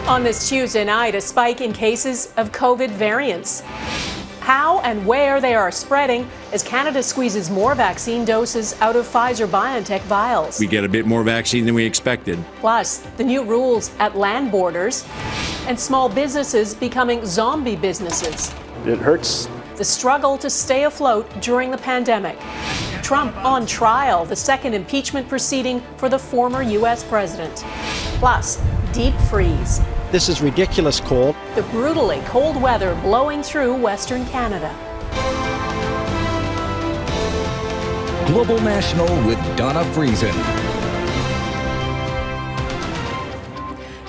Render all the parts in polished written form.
On this Tuesday night, a spike in cases of COVID variants. How and where they are spreading as Canada squeezes more vaccine doses out of Pfizer-BioNTech vials. We get a bit more vaccine than we expected. Plus, the new rules at land borders and small businesses becoming zombie businesses. It hurts. The struggle to stay afloat during the pandemic. Trump on trial, the second impeachment proceeding for the former U.S. president. Plus, deep freeze. This is ridiculous cold. The brutally cold weather blowing through Western Canada. Global National with Donna Friesen.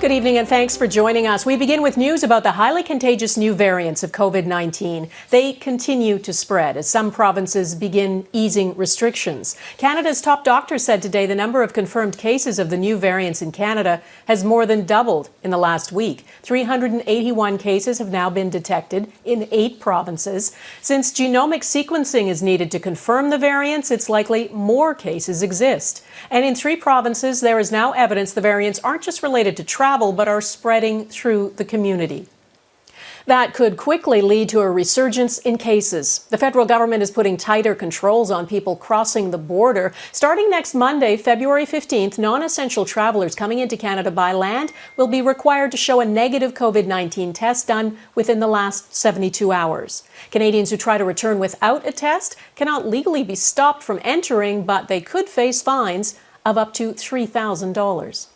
Good evening and thanks for joining us. We begin with news about the highly contagious new variants of COVID-19. They continue to spread as some provinces begin easing restrictions. Canada's top doctor said today the number of confirmed cases of the new variants in Canada has more than doubled in the last week. 381 cases have now been detected in 8 provinces. Since genomic sequencing is needed to confirm the variants, it's likely more cases exist. And in 3 provinces, there is now evidence the variants aren't just related to travel, but are spreading through the community. That could quickly lead to a resurgence in cases. The federal government is putting tighter controls on people crossing the border. Starting next Monday, February 15th, non-essential travelers coming into Canada by land will be required to show a negative COVID-19 test done within the last 72 hours. Canadians who try to return without a test cannot legally be stopped from entering, but they could face fines of up to $3,000.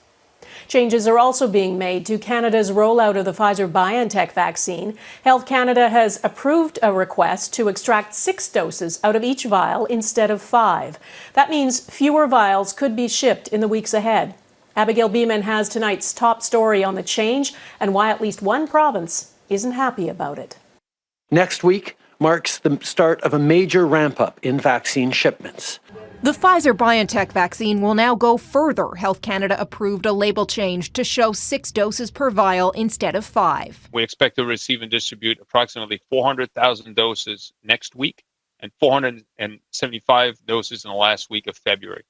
Changes are also being made to Canada's rollout of the Pfizer-BioNTech vaccine. Health Canada has approved a request to extract 6 doses out of each vial instead of 5. That means fewer vials could be shipped in the weeks ahead. Abigail Bimman has tonight's top story on the change and why at least one province isn't happy about it. Next week marks the start of a major ramp-up in vaccine shipments. The Pfizer-BioNTech vaccine will now go further. Health Canada approved a label change to show 6 doses per vial instead of 5. We expect to receive and distribute approximately 400,000 doses next week and 475 doses in the last week of February.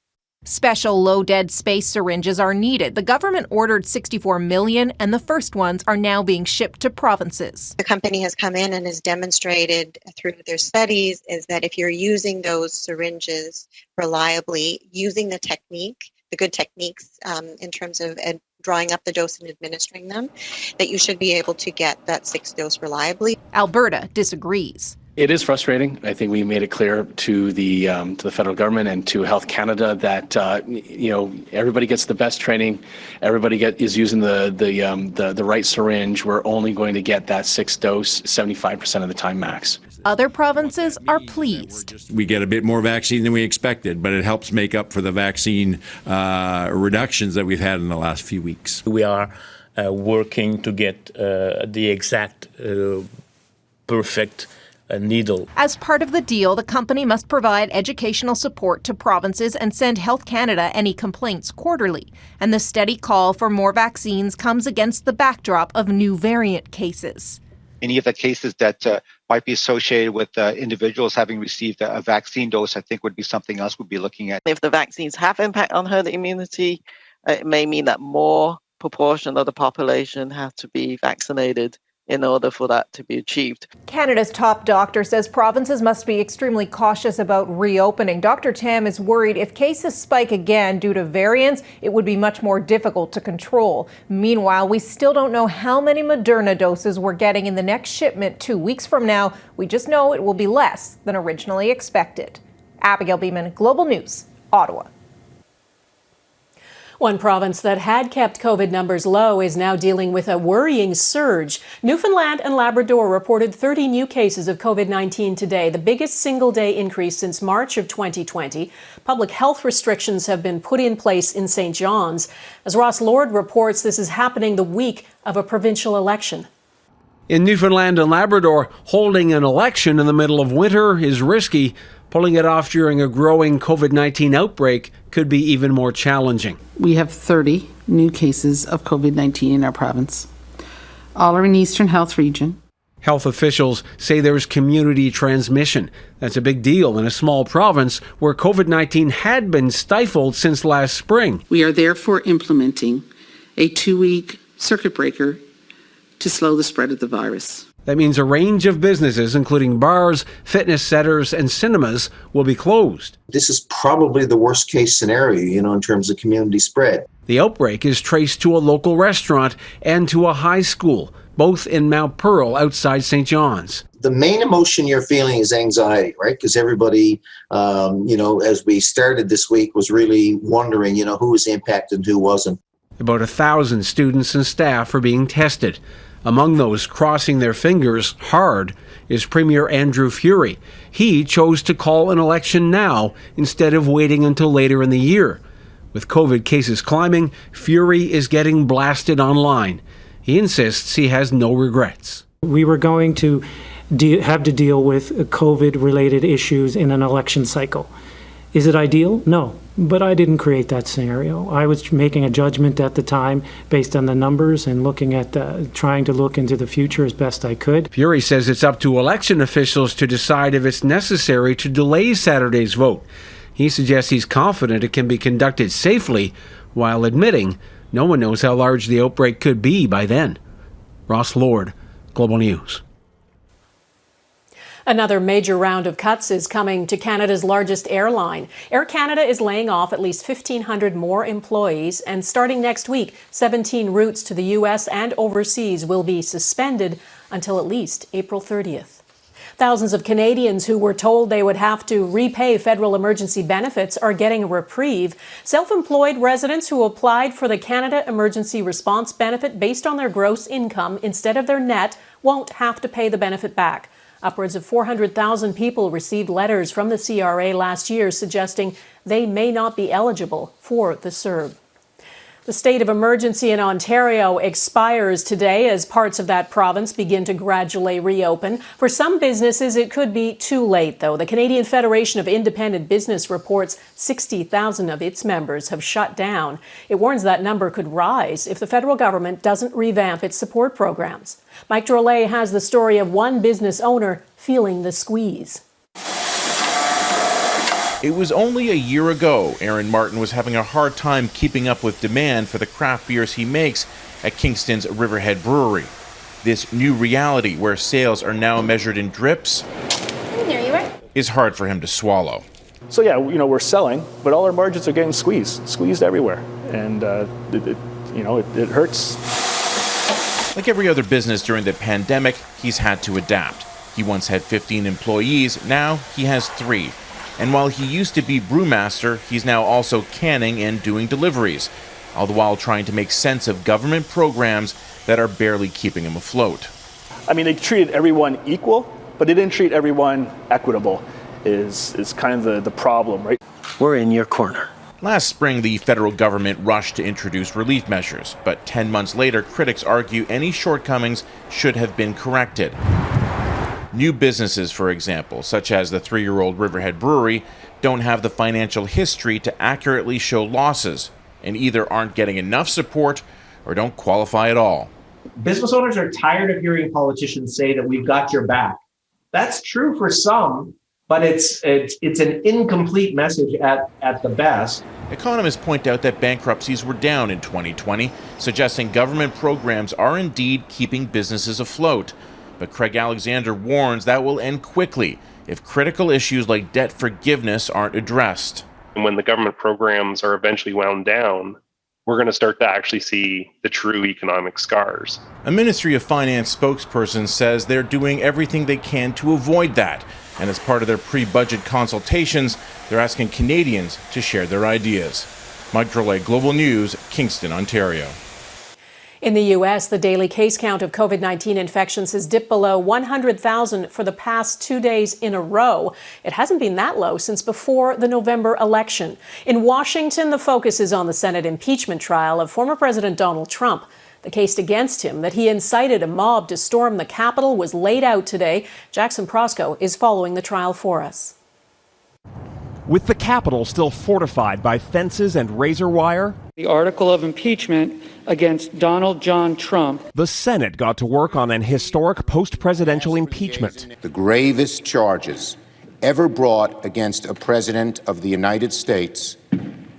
Special low dead space syringes are needed. The government ordered 64 million, and the first ones are now being shipped to provinces. The company has come in and has demonstrated through their studies is that if you're using those syringes reliably, using the good techniques in terms of drawing up the dose and administering them, that you should be able to get that 6th dose reliably. Alberta disagrees. It is frustrating. I think we made it clear to the federal government and to Health Canada that everybody gets the best training, everybody is using the right syringe. We're only going to get that 6th dose 75% of the time max. Other provinces are pleased. We get a bit more vaccine than we expected, but it helps make up for the vaccine reductions that we've had in the last few weeks. We are working to get the exact perfect needle. As part of the deal, the company must provide educational support to provinces and send Health Canada any complaints quarterly. And the steady call for more vaccines comes against the backdrop of new variant cases. Any of the cases that might be associated with individuals having received a vaccine dose, I think would be something else we'd be looking at. If the vaccines have impact on herd immunity, it may mean that more proportion of the population have to be vaccinated in order for that to be achieved. Canada's top doctor says provinces must be extremely cautious about reopening. Dr. Tam is worried if cases spike again due to variants, it would be much more difficult to control. Meanwhile, we still don't know how many Moderna doses we're getting in the next shipment 2 weeks from now. We just know it will be less than originally expected. Abigail Bimman, Global News, Ottawa. One province that had kept COVID numbers low is now dealing with a worrying surge. Newfoundland and Labrador reported 30 new cases of COVID-19 today, the biggest single-day increase since March of 2020. Public health restrictions have been put in place in St. John's. As Ross Lord reports, this is happening the week of a provincial election. In Newfoundland and Labrador, holding an election in the middle of winter is risky. Pulling it off during a growing COVID-19 outbreak could be even more challenging. We have 30 new cases of COVID-19 in our province. All are in the Eastern Health region. Health officials say there's community transmission. That's a big deal in a small province where COVID-19 had been stifled since last spring. We are therefore implementing a 2-week circuit breaker to slow the spread of the virus. That means a range of businesses, including bars, fitness centers, and cinemas, will be closed. This is probably the worst case scenario, in terms of community spread. The outbreak is traced to a local restaurant and to a high school, both in Mount Pearl outside St. John's. The main emotion you're feeling is anxiety, right? Because everybody, as we started this week, was really wondering, who was impacted and who wasn't. About 1,000 students and staff are being tested. Among those crossing their fingers hard is Premier Andrew Furey. He chose to call an election now instead of waiting until later in the year. With COVID cases climbing, Furey is getting blasted online. He insists he has no regrets. We were going to have to deal with COVID-related issues in an election cycle. Is it ideal? No, but I didn't create that scenario. I was making a judgment at the time based on the numbers and looking at trying to look into the future as best I could. Furey says it's up to election officials to decide if it's necessary to delay Saturday's vote. He suggests he's confident it can be conducted safely, while admitting no one knows how large the outbreak could be by then. Ross Lord, Global News. Another major round of cuts is coming to Canada's largest airline. Air Canada is laying off at least 1,500 more employees, and starting next week, 17 routes to the U.S. and overseas will be suspended until at least April 30th. Thousands of Canadians who were told they would have to repay federal emergency benefits are getting a reprieve. Self-employed residents who applied for the Canada Emergency Response Benefit based on their gross income instead of their net won't have to pay the benefit back. Upwards of 400,000 people received letters from the CRA last year suggesting they may not be eligible for the CERB. The state of emergency in Ontario expires today as parts of that province begin to gradually reopen. For some businesses, it could be too late, though. The Canadian Federation of Independent Business reports 60,000 of its members have shut down. It warns that number could rise if the federal government doesn't revamp its support programs. Mike Drolet has the story of one business owner feeling the squeeze. It was only a year ago Aaron Martin was having a hard time keeping up with demand for the craft beers he makes at Kingston's Riverhead Brewery. This new reality, where sales are now measured in drips, there you are, is hard for him to swallow. So yeah, we're selling, but all our margins are getting squeezed everywhere, and it hurts. Like every other business during the pandemic, he's had to adapt. He once had 15 employees, now he has 3. And while he used to be brewmaster, he's now also canning and doing deliveries, all the while trying to make sense of government programs that are barely keeping him afloat. I mean, they treated everyone equal, but they didn't treat everyone equitable, is kind of the problem, right? We're in your corner. Last spring, the federal government rushed to introduce relief measures, but 10 months later, critics argue any shortcomings should have been corrected. New businesses, for example, such as the 3-year-old Riverhead Brewery, don't have the financial history to accurately show losses and either aren't getting enough support or don't qualify at all. Business owners are tired of hearing politicians say that we've got your back. That's true for some, but it's an incomplete message at the best. Economists point out that bankruptcies were down in 2020, suggesting government programs are indeed keeping businesses afloat. But Craig Alexander warns that will end quickly if critical issues like debt forgiveness aren't addressed. And when the government programs are eventually wound down, we're going to start to actually see the true economic scars. A Ministry of Finance spokesperson says they're doing everything they can to avoid that. And as part of their pre-budget consultations, they're asking Canadians to share their ideas. Mike Drolet, Global News, Kingston, Ontario. In the U.S., the daily case count of COVID-19 infections has dipped below 100,000 for the past 2 days in a row. It hasn't been that low since before the November election. In Washington, the focus is on the Senate impeachment trial of former President Donald Trump. The case against him, that he incited a mob to storm the Capitol, was laid out today. Jackson Proskow is following the trial for us. With the Capitol still fortified by fences and razor wire, the article of impeachment against Donald John Trump, the Senate got to work on an historic post-presidential impeachment. The gravest charges ever brought against a president of the United States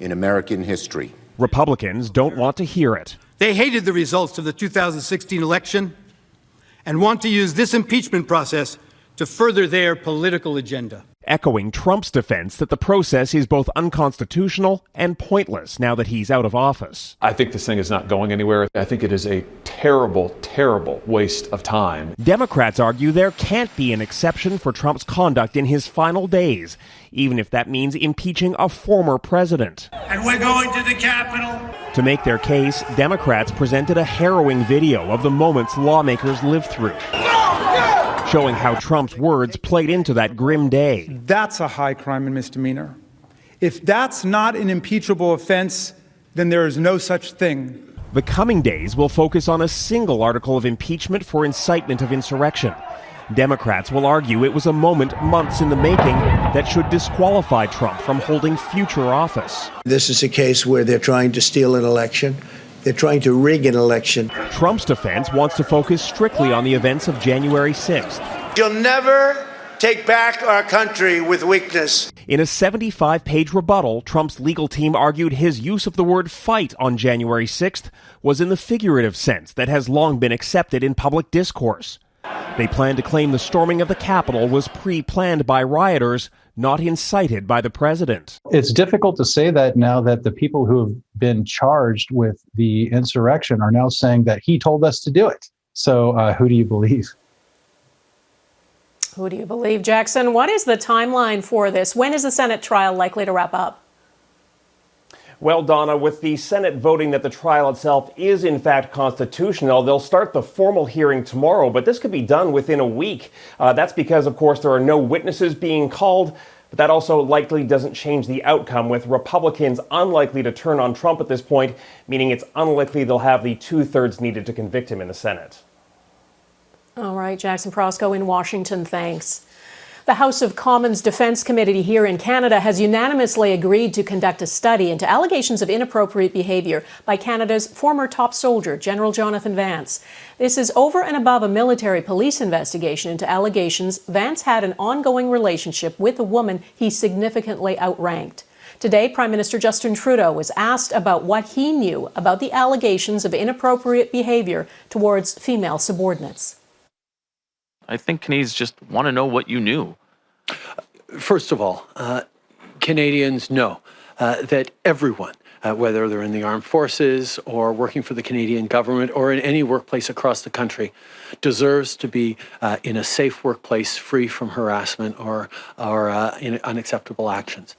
in American history. Republicans don't want to hear it. They hated the results of the 2016 election and want to use this impeachment process to further their political agenda. Echoing Trump's defense that the process is both unconstitutional and pointless now that he's out of office. I think this thing is not going anywhere. I think it is a terrible, terrible waste of time. Democrats argue there can't be an exception for Trump's conduct in his final days, even if that means impeaching a former president. And we're going to the Capitol. To make their case, Democrats presented a harrowing video of the moments lawmakers lived through, showing how Trump's words played into that grim day. That's a high crime and misdemeanor. If that's not an impeachable offense, then there is no such thing. The coming days will focus on a single article of impeachment for incitement of insurrection. Democrats will argue it was a moment months in the making that should disqualify Trump from holding future office. This is a case where they're trying to steal an election. They're trying to rig an election. Trump's defense wants to focus strictly on the events of January 6th. You'll never take back our country with weakness. In a 75-page rebuttal, Trump's legal team argued his use of the word fight on January 6th was in the figurative sense that has long been accepted in public discourse. They plan to claim the storming of the Capitol was pre-planned by rioters, not incited by the president. It's difficult to say that now that the people who have been charged with the insurrection are now saying that he told us to do it. So who do you believe? Who do you believe, Jackson? What is the timeline for this? When is the Senate trial likely to wrap up? Well, Donna, with the Senate voting that the trial itself is in fact constitutional, they'll start the formal hearing tomorrow, but this could be done within a week. That's because, of course, there are no witnesses being called, but that also likely doesn't change the outcome, with Republicans unlikely to turn on Trump at this point, meaning it's unlikely they'll have the 2/3 needed to convict him in the Senate. All right, Jackson Proskow in Washington, thanks. The House of Commons Defense Committee here in Canada has unanimously agreed to conduct a study into allegations of inappropriate behavior by Canada's former top soldier, General Jonathan Vance. This is over and above a military police investigation into allegations Vance had an ongoing relationship with a woman he significantly outranked. Today, Prime Minister Justin Trudeau was asked about what he knew about the allegations of inappropriate behavior towards female subordinates. I think Canadians just want to know what you knew. First of all, Canadians know that everyone, whether they're in the armed forces or working for the Canadian government or in any workplace across the country, deserves to be in a safe workplace free from harassment or in unacceptable actions.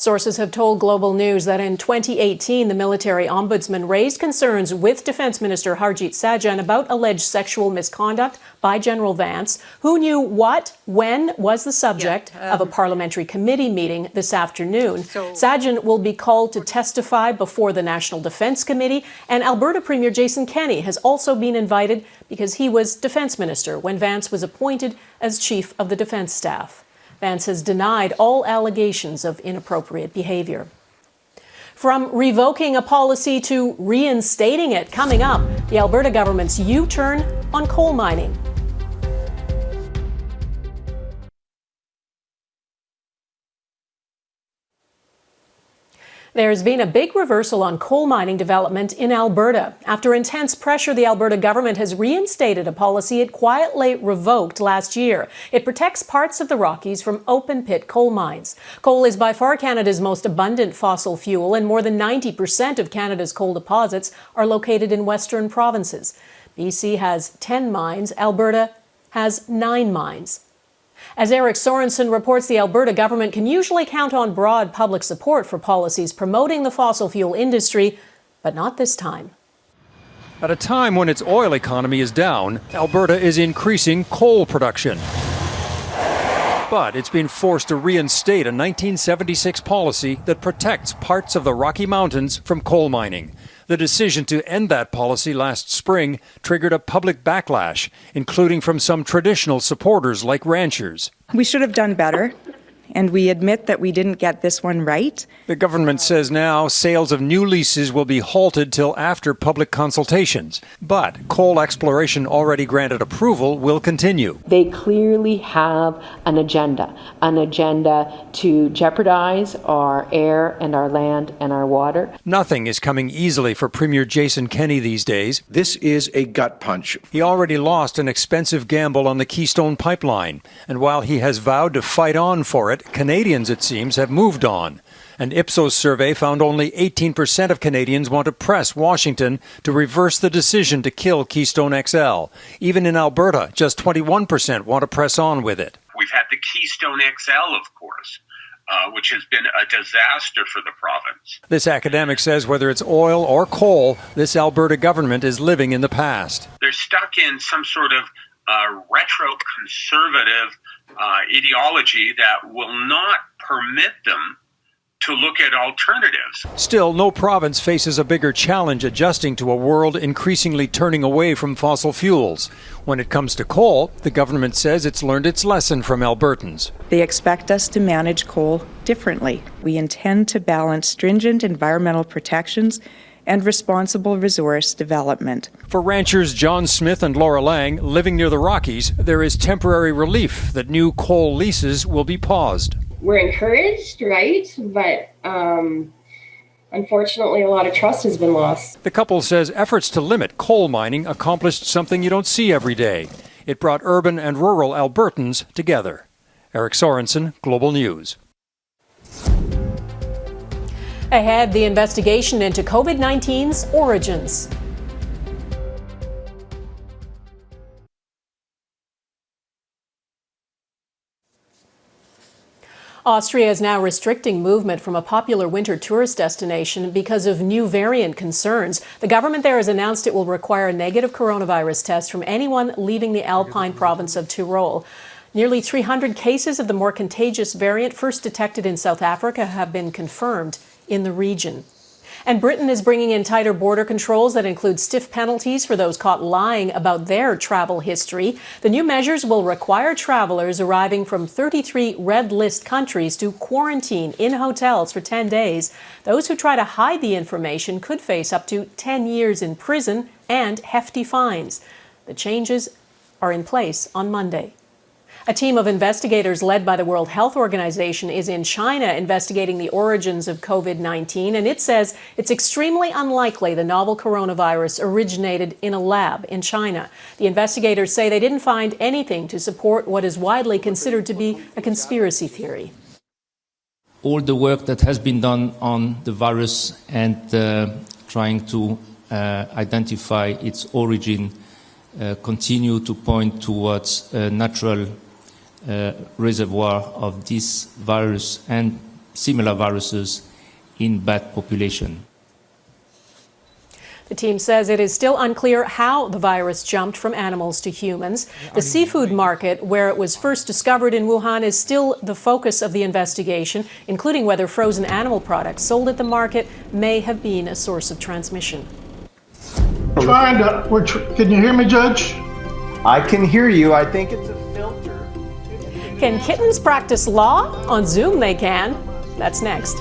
Sources have told Global News that in 2018, the military ombudsman raised concerns with Defence Minister Harjit Sajjan about alleged sexual misconduct by General Vance. Who knew what, when, was the subject of a parliamentary committee meeting this afternoon. Sajjan will be called to testify before the National Defence Committee, and Alberta Premier Jason Kenney has also been invited because he was Defence Minister when Vance was appointed as Chief of the Defence Staff. Vance has denied all allegations of inappropriate behavior. From revoking a policy to reinstating it, coming up, the Alberta government's U-turn on coal mining. There's been a big reversal on coal mining development in Alberta. After intense pressure, the Alberta government has reinstated a policy it quietly revoked last year. It protects parts of the Rockies from open-pit coal mines. Coal is by far Canada's most abundant fossil fuel, and more than 90% of Canada's coal deposits are located in western provinces. BC has 10 mines. Alberta has 9 mines. As Eric Sorensen reports, the Alberta government can usually count on broad public support for policies promoting the fossil fuel industry, but not this time. At a time when its oil economy is down, Alberta is increasing coal production. But it's been forced to reinstate a 1976 policy that protects parts of the Rocky Mountains from coal mining. The decision to end that policy last spring triggered a public backlash, including from some traditional supporters like ranchers. We should have done better. and we admit that we didn't get this one right. The government says now sales of new leases will be halted till after public consultations. But coal exploration already granted approval will continue. They clearly have an agenda to jeopardize our air and our land and our water. Nothing is coming easily for Premier Jason Kenney these days. This is a gut punch. He already lost an expensive gamble on the Keystone Pipeline. And while he has vowed to fight on for it, Canadians, it seems, have moved on. An Ipsos survey found only 18% of Canadians want to press Washington to reverse the decision to kill Keystone XL. Even in Alberta, just 21% want to press on with it. We've had the Keystone XL, of course, which has been a disaster for the province. This academic says whether it's oil or coal, this Alberta government is living in the past. They're stuck in some sort of retro-conservative ideology that will not permit them to look at alternatives. Still, no province faces a bigger challenge adjusting to a world increasingly turning away from fossil fuels. When it comes to coal, the government says it's learned its lesson from Albertans. They expect us to manage coal differently. We intend to balance stringent environmental protections and responsible resource development. For ranchers John Smith and Laura Lang living near the Rockies, there is temporary relief that new coal leases will be paused. We're encouraged, right? But unfortunately, a lot of trust has been lost. The couple says efforts to limit coal mining accomplished something you don't see every day. It brought urban and rural Albertans together. Eric Sorensen, Global News. Ahead, the investigation into COVID-19's origins. Austria is now restricting movement from a popular winter tourist destination because of new variant concerns. The government there has announced it will require a negative coronavirus test from anyone leaving the Alpine province of Tyrol. Nearly 300 cases of the more contagious variant first detected in South Africa have been confirmed in the region. And Britain is bringing in tighter border controls that include stiff penalties for those caught lying about their travel history. The new measures will require travelers arriving from 33 red list countries to quarantine in hotels for 10 days. Those who try to hide the information could face up to 10 years in prison and hefty fines. The changes are in place on Monday. A team of investigators led by the World Health Organization is in China investigating the origins of COVID-19, and it says it's extremely unlikely the novel coronavirus originated in a lab in China. The investigators say they didn't find anything to support what is widely considered to be a conspiracy theory. All the work that has been done on the virus and trying to identify its origin continue to point towards a natural reservoir of this virus and similar viruses in bat population. The team says it is still unclear how the virus jumped from animals to humans. The seafood market, where it was first discovered in Wuhan, is still the focus of the investigation, including whether frozen animal products sold at the market may have been a source of transmission. Can you hear me, Judge? I can hear you. I think it's a filter. Can kittens practice law? On Zoom they can. That's next.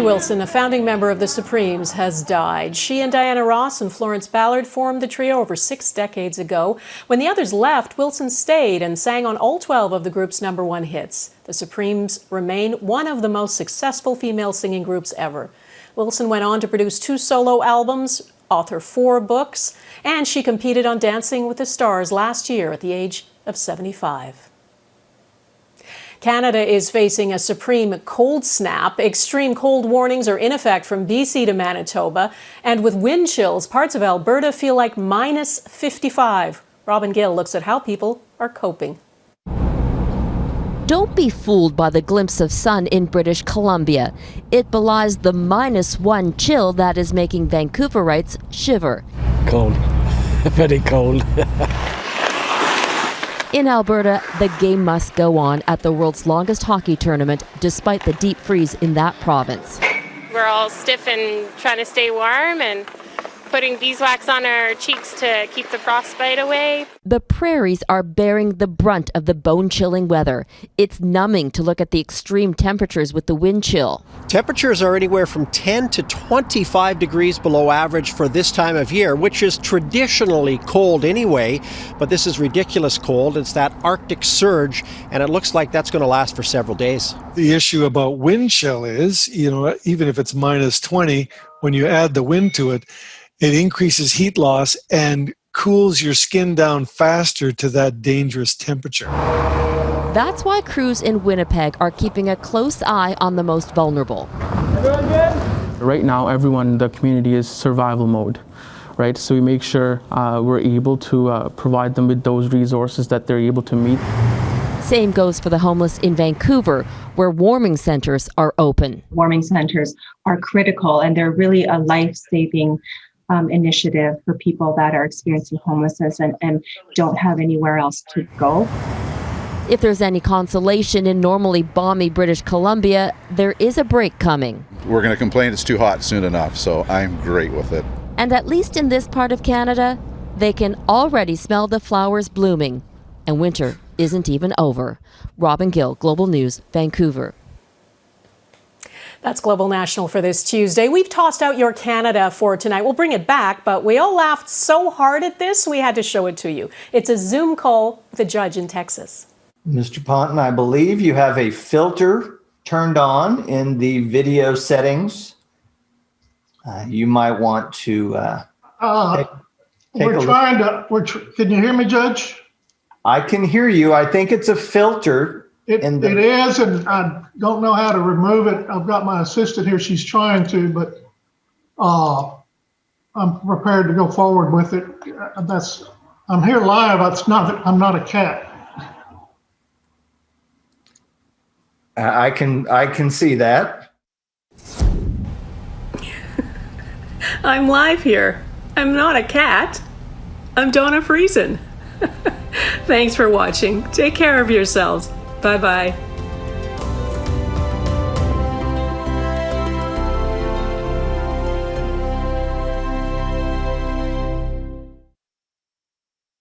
Wilson, a founding member of the Supremes, has died. She and Diana Ross and Florence Ballard formed the trio over 6 decades ago. When the others left, Wilson stayed and sang on all 12 of the group's #1 hits. The Supremes remain one of the most successful female singing groups ever. Wilson went on to produce 2 solo albums, author 4 books, and she competed on Dancing with the Stars last year at the age of 75. Canada is facing a supreme cold snap. Extreme cold warnings are in effect from BC to Manitoba. And with wind chills, parts of Alberta feel like -55. Robin Gill looks at how people are coping. Don't be fooled by the glimpse of sun in British Columbia. It belies the -1 chill that is making Vancouverites shiver. Cold. Very cold. In Alberta, the game must go on at the world's longest hockey tournament, despite the deep freeze in that province. We're all stiff and trying to stay warm and putting beeswax on our cheeks to keep the frostbite away. The prairies are bearing the brunt of the bone-chilling weather. It's numbing to look at the extreme temperatures with the wind chill. Temperatures are anywhere from 10 to 25 degrees below average for this time of year, which is traditionally cold anyway, but this is ridiculous cold. It's that Arctic surge, and it looks like that's going to last for several days. The issue about wind chill is, even if it's minus 20, when you add the wind to it, it increases heat loss and cools your skin down faster to that dangerous temperature. That's why crews in Winnipeg are keeping a close eye on the most vulnerable. Everyone good? Right now, everyone in the community is survival mode, right? So we make sure we're able to provide them with those resources that they're able to meet. Same goes for the homeless in Vancouver, where warming centers are open. Warming centers are critical, and they're really a life-saving initiative for people that are experiencing homelessness and don't have anywhere else to go. If there's any consolation in normally balmy British Columbia, there is a break coming. We're going to complain it's too hot soon enough, so I'm great with it. And at least in this part of Canada, they can already smell the flowers blooming. And winter isn't even over. Robin Gill, Global News, Vancouver. That's Global National for this Tuesday. We've tossed out your Canada for tonight. We'll bring it back, but we all laughed so hard at this, we had to show it to you. It's a Zoom call with a judge in Texas. Mr. Ponton, I believe you have a filter turned on in the video settings. You might want to take we're trying to, can you hear me, Judge? I can hear you. I think it's a filter. It is, and I don't know how to remove it. I've got my assistant here. She's trying to, but I'm prepared to go forward with it. I'm here live. I'm not a cat. I can see that. I'm live here. I'm not a cat. I'm Donna Friesen. Thanks for watching. Take care of yourselves. Bye-bye.